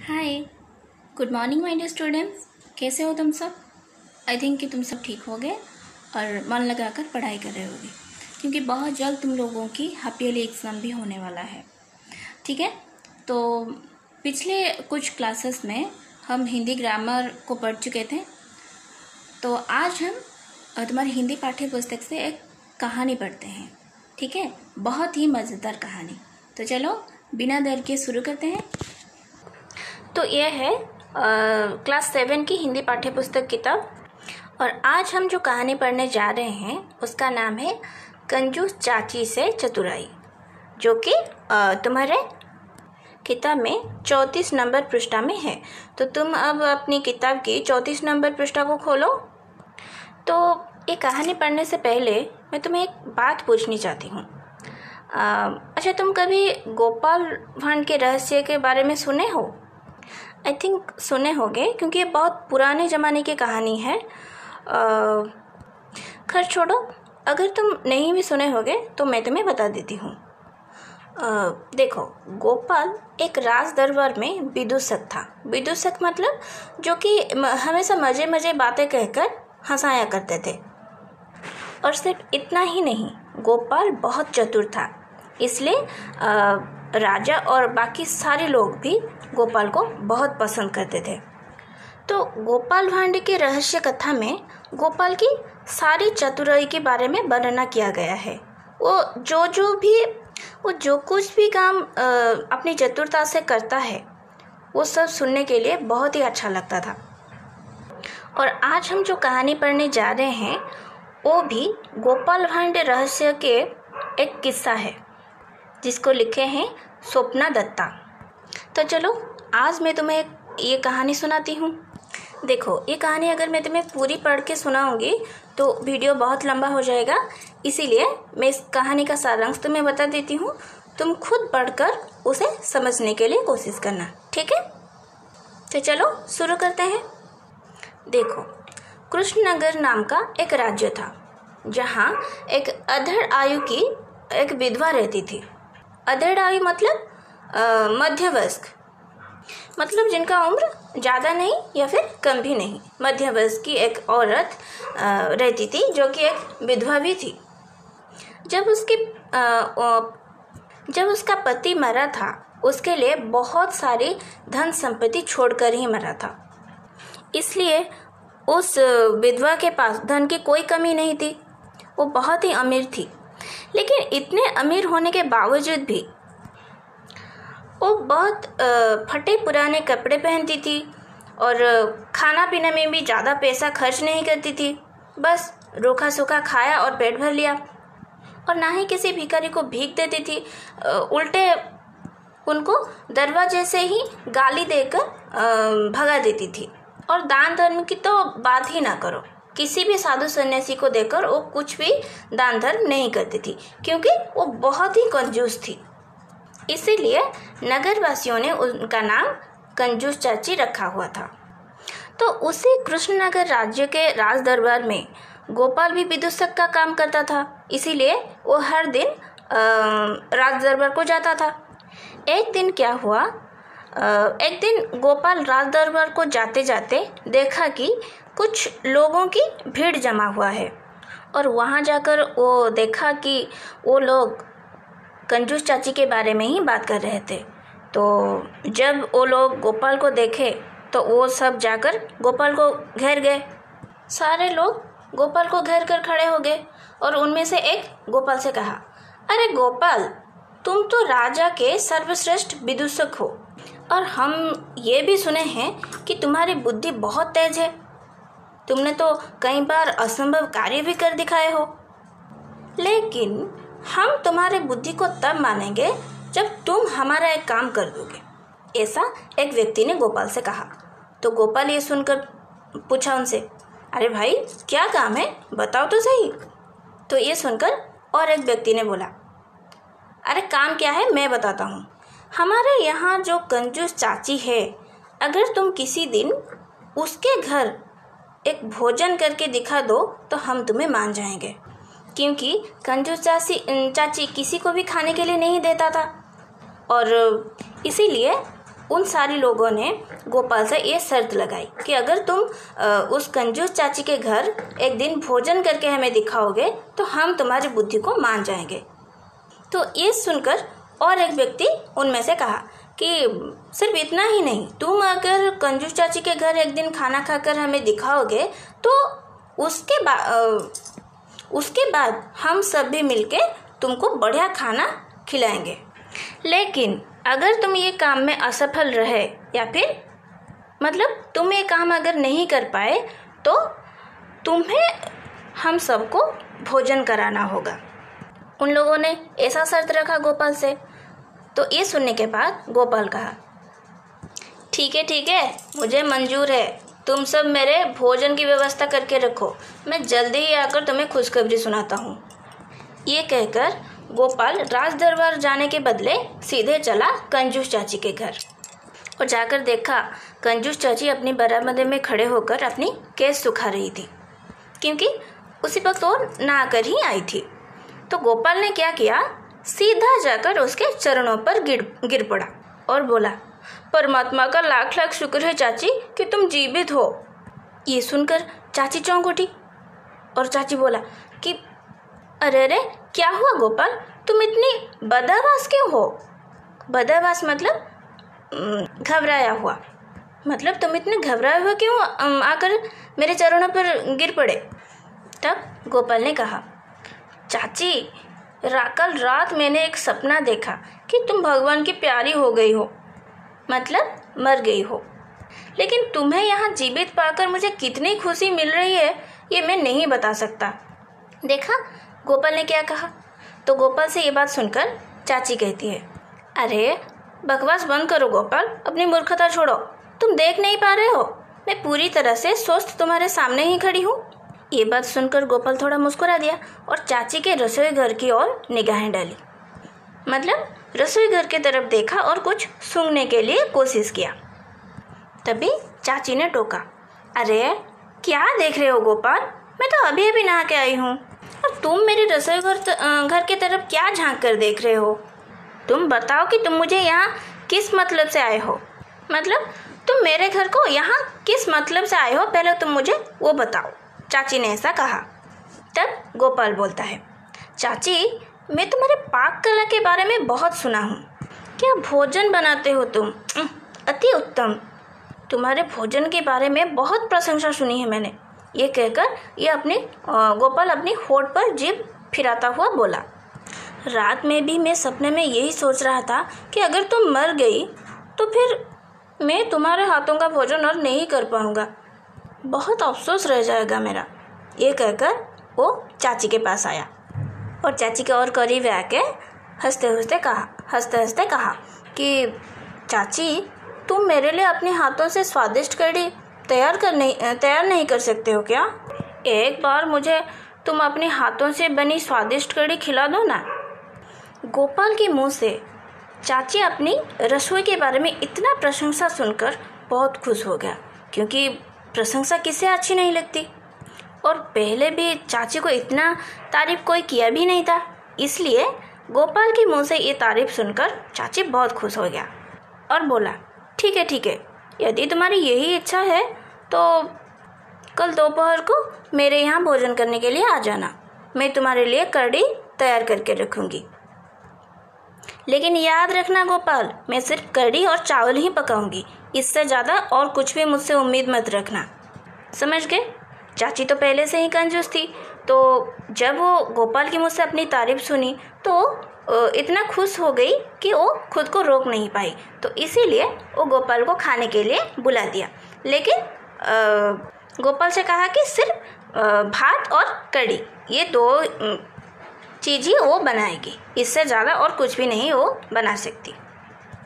Hi, good morning my dear students. कैसे हो तुम सब? आई थिंक कि तुम सब ठीक होगे और मन लगाकर पढ़ाई कर रहे होगे, क्योंकि बहुत जल्द तुम लोगों की हाफ ईयरली एग्ज़ाम भी होने वाला है। ठीक है, तो पिछले कुछ क्लासेस में हम हिंदी ग्रामर को पढ़ चुके थे। तो आज हम तुम्हारी हिंदी पाठ्य पुस्तक से एक कहानी पढ़ते हैं। ठीक है, बहुत ही मज़ेदार कहानी। तो चलो बिना देर के शुरू करते हैं। तो यह है क्लास 7 की हिंदी पाठ्य पुस्तक किताब, और आज हम जो कहानी पढ़ने जा रहे हैं उसका नाम है कंजूस चाची से चतुराई, जो कि तुम्हारे किताब में 34 नंबर पृष्ठा में है। तो तुम अब अपनी किताब की 34 नंबर पृष्ठा को खोलो। तो ये कहानी पढ़ने से पहले मैं तुम्हें एक बात पूछनी चाहती हूँ। अच्छा, तुम कभी गोपाल भांड के रहस्य के बारे में सुने हो? आई थिंक सुने होंगे, क्योंकि ये बहुत पुराने ज़माने की कहानी है। खैर छोड़ो, अगर तुम नहीं भी सुने होगे तो मैं तुम्हें बता देती हूँ। देखो, गोपाल एक राज दरबार में विदूषक था। विदूषक मतलब जो कि हमेशा मज़े मज़े बातें कहकर हंसाया करते थे। और सिर्फ इतना ही नहीं, गोपाल बहुत चतुर था, इसलिए राजा और बाकी सारे लोग भी गोपाल को बहुत पसंद करते थे। तो गोपाल भांड की रहस्य कथा में गोपाल की सारी चतुराई के बारे में वर्णना किया गया है। वो जो कुछ भी काम अपनी चतुरता से करता है, वो सब सुनने के लिए बहुत ही अच्छा लगता था। और आज हम जो कहानी पढ़ने जा रहे हैं वो भी गोपाल भांड रहस्य के एक किस्सा है, जिसको लिखे हैं स्वप्ना दत्ता। तो चलो आज मैं तुम्हें ये कहानी सुनाती हूँ। देखो, ये कहानी अगर मैं तुम्हें पूरी पढ़ के सुनाऊंगी तो वीडियो बहुत लंबा हो जाएगा, इसीलिए मैं इस कहानी का सारांश तुम्हें बता देती हूँ। तुम खुद पढ़कर उसे समझने के लिए कोशिश करना, ठीक है? तो चलो शुरू करते हैं। देखो, कृष्णनगर नाम का एक राज्य था, जहाँ एक अधेड़ आयु की एक विधवा रहती थी। अधेड़ आयु मतलब मध्यवयस्क, मतलब जिनका उम्र ज़्यादा नहीं या फिर कम भी नहीं, मध्यवयस्क की एक औरत रहती थी, जो कि एक विधवा भी थी। जब उसका पति मरा था, उसके लिए बहुत सारी धन संपत्ति छोड़कर ही मरा था, इसलिए उस विधवा के पास धन की कोई कमी नहीं थी। वो बहुत ही अमीर थी, लेकिन इतने अमीर होने के बावजूद भी वो बहुत फटे पुराने कपड़े पहनती थी और खाना पीने में भी ज़्यादा पैसा खर्च नहीं करती थी। बस रूखा सूखा खाया और पेट भर लिया, और ना ही किसी भिखारी को भीख देती थी। उल्टे उनको दरवाजे से ही गाली देकर भगा देती थी। और दान धर्म की तो बात ही ना करो, किसी भी साधु सन्यासी को देकर वो कुछ भी दान धर्म नहीं करती थी, क्योंकि वो बहुत ही कंजूस थी। इसीलिए नगरवासियों ने उनका नाम कंजूस चाची रखा हुआ था। तो उसी कृष्णनगर राज्य के राज दरबार में गोपाल भी विदूषक का काम करता था, इसीलिए वो हर दिन राज दरबार को जाता था। एक दिन क्या हुआ, एक दिन गोपाल राज दरबार को जाते जाते देखा कि कुछ लोगों की भीड़ जमा हुआ है, और वहाँ जाकर वो देखा कि वो लोग कंजूस चाची के बारे में ही बात कर रहे थे। तो जब वो लोग गोपाल को देखे तो वो सब जाकर गोपाल को घेर गए। सारे लोग गोपाल को घेर कर खड़े हो गए, और उनमें से एक गोपाल से कहा, अरे गोपाल, तुम तो राजा के सर्वश्रेष्ठ विदूषक हो, और हम ये भी सुने हैं कि तुम्हारी बुद्धि बहुत तेज है। तुमने तो कई बार असंभव कार्य भी कर दिखाए हो, लेकिन हम तुम्हारे बुद्धि को तब मानेंगे जब तुम हमारा एक काम कर दोगे। ऐसा एक व्यक्ति ने गोपाल से कहा। तो गोपाल ये सुनकर पूछा उनसे, अरे भाई, क्या काम है, बताओ तो सही। तो ये सुनकर और एक व्यक्ति ने बोला, अरे काम क्या है मैं बताता हूँ। हमारे यहाँ जो कंजूस चाची है, अगर तुम किसी दिन उसके घर एक भोजन करके दिखा दो तो हम तुम्हें मान जाएंगे, क्योंकि कंजूस चाची किसी को भी खाने के लिए नहीं देता था, और इसीलिए उन सारी लोगों ने गोपाल से ये शर्त लगाई कि अगर तुम उस कंजूस चाची के घर एक दिन भोजन करके हमें दिखाओगे तो हम तुम्हारी बुद्धि को मान जाएंगे। तो ये सुनकर और एक व्यक्ति उनमें से कहा कि सिर्फ इतना ही नहीं, तुम अगर कंजूस चाची के घर एक दिन खाना खाकर हमें दिखाओगे तो उसके बाद हम सब भी मिलके तुमको बढ़िया खाना खिलाएंगे। लेकिन अगर तुम ये काम में असफल रहे या फिर मतलब तुम ये काम अगर नहीं कर पाए तो तुम्हें हम सबको भोजन कराना होगा। उन लोगों ने ऐसा शर्त रखा गोपाल से। तो ये सुनने के बाद गोपाल कहा, ठीक है, मुझे मंजूर है, तुम सब मेरे भोजन की व्यवस्था करके रखो, मैं जल्दी ही आकर तुम्हें खुशखबरी सुनाता हूँ। ये कहकर गोपाल राज दरबार जाने के बदले सीधे चला कंजूस चाची के घर और जाकर देखा कंजूस चाची अपनी बरामदे में खड़े होकर अपनी केस सुखा रही थी, क्योंकि उसी वक्त वो नहाकर ही आई थी। तो गोपाल ने क्या किया, सीधा जाकर उसके चरणों पर गिर पड़ा और बोला, परमात्मा का लाख लाख शुक्र है चाची कि तुम जीवित हो। ये सुनकर चाची चौंक उठी और चाची बोला कि अरे क्या हुआ गोपाल, तुम इतनी बदहवास क्यों हो? बदहवास मतलब घबराया हुआ, मतलब तुम इतने घबराए हुए क्यों आकर मेरे चरणों पर गिर पड़े? तब गोपाल ने कहा, चाची कल रात मैंने एक सपना देखा कि तुम भगवान की प्यारी हो गई हो, मतलब मर गई हो। लेकिन तुम्हें यहाँ जीवित पाकर मुझे कितनी खुशी मिल रही है ये मैं नहीं बता सकता। देखा गोपाल ने क्या कहा। तो गोपाल से ये बात सुनकर चाची कहती है, अरे बकवास बंद करो गोपाल, अपनी मूर्खता छोड़ो, तुम देख नहीं पा रहे हो, मैं पूरी तरह से स्वस्थ तुम्हारे सामने ही खड़ी हूँ। ये बात सुनकर गोपाल थोड़ा मुस्कुरा दिया और चाची के रसोई घर की ओर निगाहें डाली, मतलब रसोई घर की तरफ देखा और कुछ सूंघने के लिए कोशिश किया। तभी चाची ने टोका, अरे क्या देख रहे हो गोपाल, मैं तो अभी अभी नहा के आई हूँ और तुम मेरे रसोई घर की तरफ क्या झांक कर देख रहे हो? तुम बताओ कि तुम मुझे यहाँ किस मतलब से आए हो, मतलब तुम मेरे घर को यहाँ किस मतलब से आए हो, पहले तुम मुझे वो बताओ। चाची ने ऐसा कहा। तब गोपाल बोलता है, चाची मैं तुम्हारे पाक कला के बारे में बहुत सुना हूँ, क्या भोजन बनाते हो तुम, अति उत्तम, तुम्हारे भोजन के बारे में बहुत प्रशंसा सुनी है मैंने। ये कहकर गोपाल अपनी होठ पर जीभ फिराता हुआ बोला, रात में भी मैं सपने में यही सोच रहा था कि अगर तुम मर गई तो फिर मैं तुम्हारे हाथों का भोजन और नहीं कर पाऊंगा, बहुत अफसोस रह जाएगा मेरा। ये कहकर वो चाची के पास आया और चाची के और करीब आके हंसते हंसते कहा कि चाची तुम मेरे लिए अपने हाथों से स्वादिष्ट कढ़ी तैयार नहीं कर सकते हो क्या? एक बार मुझे तुम अपने हाथों से बनी स्वादिष्ट कढ़ी खिला दो ना। गोपाल के मुंह से चाची अपनी रसोई के बारे में इतना प्रशंसा सुनकर बहुत खुश हो गया, क्योंकि प्रशंसा किसे अच्छी नहीं लगती और पहले भी चाची को इतना तारीफ कोई किया भी नहीं था। इसलिए गोपाल के मुंह से ये तारीफ सुनकर चाची बहुत खुश हो गया और बोला, ठीक है, यदि तुम्हारी यही इच्छा है तो कल दोपहर को मेरे यहाँ भोजन करने के लिए आ जाना, मैं तुम्हारे लिए कढ़ी तैयार करके रखूँगी। लेकिन याद रखना गोपाल, मैं सिर्फ कढ़ी और चावल ही पकाऊंगी, इससे ज़्यादा और कुछ भी मुझसे उम्मीद मत रखना, समझ गए? चाची तो पहले से ही कंजूस थी, तो जब वो गोपाल की मुझसे अपनी तारीफ सुनी तो इतना खुश हो गई कि वो खुद को रोक नहीं पाई, तो इसीलिए वो गोपाल को खाने के लिए बुला दिया। लेकिन गोपाल से कहा कि सिर्फ भात और कढ़ी ये दो चीज़ ही वो बनाएगी, इससे ज़्यादा और कुछ भी नहीं वो बना सकती।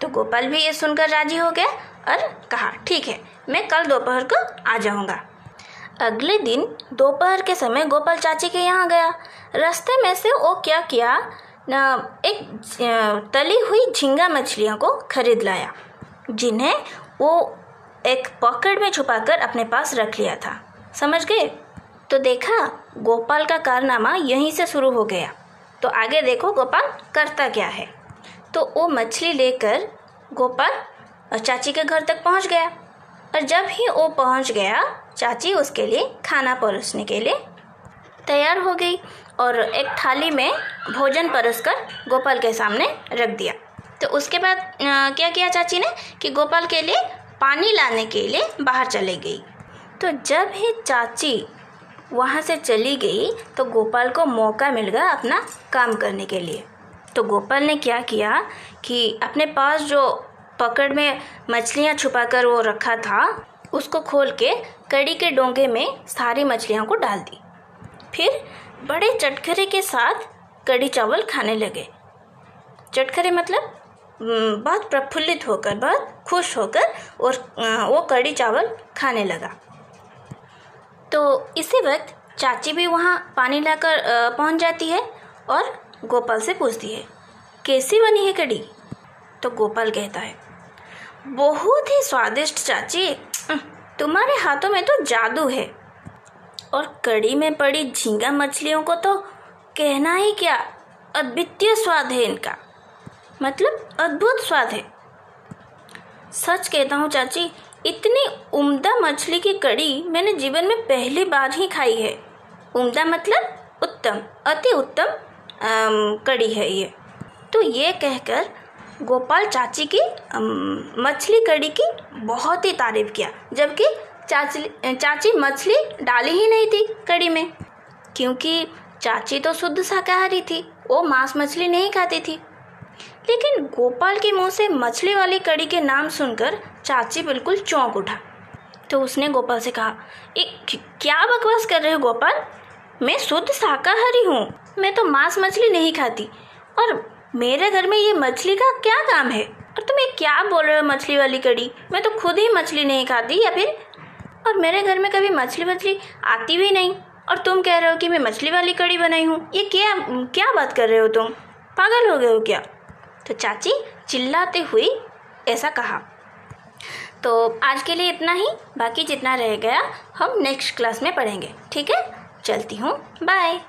तो गोपाल भी ये सुनकर राजी हो गया और कहा, ठीक है, मैं कल दोपहर को आ जाऊँगा। अगले दिन दोपहर के समय गोपाल चाची के यहाँ गया। रास्ते में से वो क्या किया ना, एक तली हुई झींगा मछलियों को खरीद लाया, जिन्हें वो एक पॉकेट में छुपाकर अपने पास रख लिया था, समझ गए? तो देखा गोपाल का कारनामा यहीं से शुरू हो गया। तो आगे देखो गोपाल करता क्या है। तो वो मछली लेकर गोपाल और चाची के घर तक पहुंच गया। और जब ही वो पहुंच गया, चाची उसके लिए खाना परोसने के लिए तैयार हो गई और एक थाली में भोजन परोसकर गोपाल के सामने रख दिया। तो उसके बाद क्या किया चाची ने कि गोपाल के लिए पानी लाने के लिए बाहर चले गई। तो जब ही चाची वहाँ से चली गई तो गोपाल को मौका मिल गया अपना काम करने के लिए। तो गोपाल ने क्या किया कि अपने पास जो पकड़ में मछलियाँ छुपाकर वो रखा था, उसको खोल के कड़ी के डोंगे में सारी मछलियों को डाल दी। फिर बड़े चटखरे के साथ कड़ी चावल खाने लगे। चटखरे मतलब बहुत प्रफुल्लित होकर, बहुत खुश होकर और वो कड़ी चावल खाने लगा। तो इसी वक्त चाची भी वहाँ पानी लाकर पहुँच जाती है और गोपाल से पूछती है, कैसी बनी है कड़ी? तो गोपाल कहता है, बहुत ही स्वादिष्ट चाची, तुम्हारे हाथों में तो जादू है। और कड़ी में पड़ी झींगा मछलियों को तो कहना ही क्या, अद्वितीय स्वाद है इनका, मतलब अद्भुत स्वाद है। सच कहता हूँ चाची, इतनी उम्दा मछली की कड़ी मैंने जीवन में पहली बार ही खाई है। उम्दा मतलब उत्तम, अति उत्तम कड़ी है ये। तो ये कहकर गोपाल चाची की मछली कड़ी की बहुत ही तारीफ किया, जबकि चाची मछली डाली ही नहीं थी कड़ी में, क्योंकि चाची तो शुद्ध शाकाहारी थी, वो मांस मछली नहीं खाती थी। लेकिन गोपाल के मुंह से मछली वाली कड़ी के नाम सुनकर चाची बिल्कुल चौंक उठा। तो उसने गोपाल से कहा, क्या बकवास कर रहे हो गोपाल, मैं शुद्ध शाकाहारी हूँ, मैं तो मांस मछली नहीं खाती, और मेरे घर में ये मछली का क्या काम है? और तुम ये क्या बोल रहे हो मछली वाली कड़ी? मैं तो खुद ही मछली नहीं खाती, या फिर और मेरे घर में कभी मछली आती भी नहीं, और तुम कह रहे हो कि मैं मछली वाली कड़ी बनाई हूँ। ये क्या बात कर रहे हो तुम? पागल हो गए हो क्या? तो चाची चिल्लाते हुई ऐसा कहा। तो आज के लिए इतना ही, बाकी जितना रह गया हम नेक्स्ट क्लास में पढ़ेंगे। ठीक है, चलती हूँ, बाय।